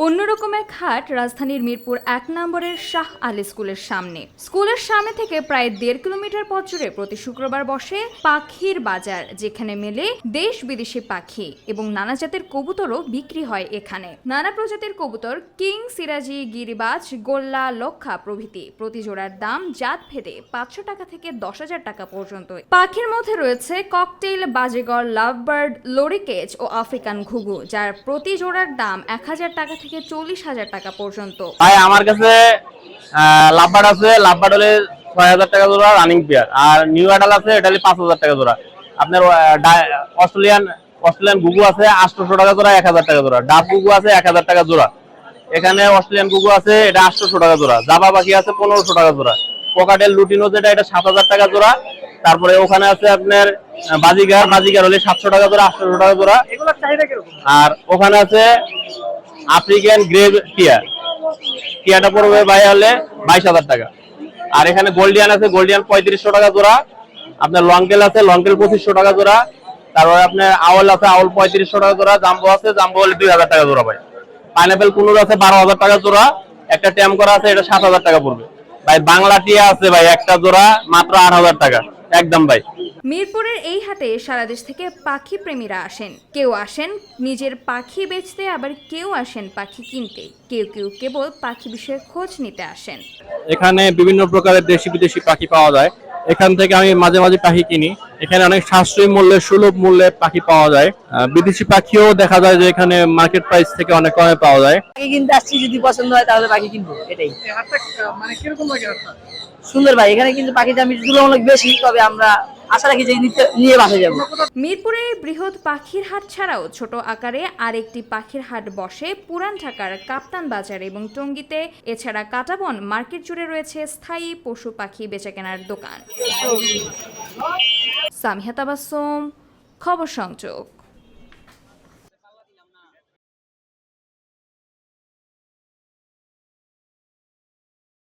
অন্যরকম এক হাট রাজধানীর মিরপুর ১ নম্বরের শাহ আলী স্কুলের সামনে। স্কুলের সামনে থেকে প্রায় ১.৫ কিলোমিটার পথ জুড়ে প্রতি শুক্রবার বসে পাখির বাজার, যেখানে মেলে দেশ বিদেশি পাখি এবং নানা জাতের কবুতরও বিক্রি হয় এখানে। নানা প্রজাতির কবুতর, কিং, সিরাজি, গিরিবাজ, গোল্লা, লক্ষা প্রভৃতি। প্রতি জোড়ার দাম জাত ভেদে ৫০০ টাকা থেকে ১০,০০০ টাকা পর্যন্ত। পাখির মধ্যে রয়েছে ককটেল, বাজিগর, লাভবার্ড, লরিকেজ ও আফ্রিকান ঘুঘু, যার প্রতি জোড়ার দাম ১,০০০ টাকা থেকে ৪০,০০০ টাকা পর্যন্ত। ভাই আমার কাছে লাভবার্ড আছে, লাভবার্ড হলে ৬,০০০ টাকা জোড়া রানিং পেয়ার, আর নিউ অ্যাডাল আছে, এটা হলে ৫,০০০ টাকা জোড়া। আপনার অস্ট্রেলিয়ান ঘুঘু আছে ৮০০ টাকা জোড়া, ১,০০০ টাকা জোড়া। ডাব ঘুঘু আছে ১,০০০ টাকা জোড়া। এখানে অস্ট্রেলিয়ান ঘুঘু আছে, এটা ৮০০ টাকা জোড়া। জাবা পাখি আছে ১৫০০ টাকা জোড়া। কোকাটেল লুটিনো যেটা, এটা ৭,০০০ টাকা জোড়া। তারপরে ওখানে আছে আপনার বাজিগার হলে ৭০০ টাকা জোড়া, ৮০০ টাকা জোড়া। আর ওখানে আছে আফ্রিকান গ্রে টিয়াটা পড়বে ভাই হলে ২২,০০০ টাকা। আর এখানে গোল্ডিয়ান আছে, গোল্ডিয়ান ৩৫০০ টাকা জোড়া। আপনার লংটেল আছে, লংটেল ২৫০০ টাকা জোড়া। তারপরে আপনার আউল আছে, আউল ৩৫০০ টাকা জোড়া। জাম্বো আছে, জাম্বো হলে ২,০০০ টাকা জোড়া ভাই। পাইনাপেল কুনুর আছে ১২,০০০ টাকা জোড়া। একটা ট্যাম করা আছে, এটা ৭,০০০ টাকা পড়বে ভাই। বাংলা টিয়া আছে ভাই একটা জোড়া মাত্র ৮,০০০ টাকা একদম ভাই। মিরপুরের এই হাটে সারা দেশ থেকে পাখি প্রেমীরা আসেন। কেউ আসেন নিজের পাখি বেচতে, আবার কেউ আসেন পাখি কিনতে, কেউ কেউ কেবল পাখি বিষয়ে খোঁজ নিতে আসেন। এখানে বিভিন্ন প্রকারের দেশি বিদেশি পাখি পাওয়া যায়। এখান থেকে আমি মাঝে মাঝে পাখি কিনি। এখানে অনেক সাশ্রয়ী মূল্যে, সুলভ মূল্যে পাখি পাওয়া যায়। বিদেশি পাখিও দেখা যায় যে এখানে মার্কেট প্রাইস থেকে অনেক কমে পাওয়া যায়। পাখি কিনতে আসছি, যদি পছন্দ হয় তাহলে পাখি কিনবো, এটাই। মানে কিরকম লাগে হাটটা? সুন্দর ভাই, এখানে কিন্তু পাখির দাম তুলনামূলক বেশি, তবে আমরা আশা রাখি যে নিয়ে বাসে যাবো। মিরপুরে বৃহৎ পাখির হাট ছাড়াও ছোট আকারে আরেকটি পাখির হাট বসে পুরান ঢাকার কাপ্তান বাজার এবং টঙ্গীতে। এছাড়া কাটাবন মার্কেট জুড়ে রয়েছে স্থায়ী পশু পাখি বেচাকেনার দোকান। সামিহা তাবাসসুম, খবর সংযোগ।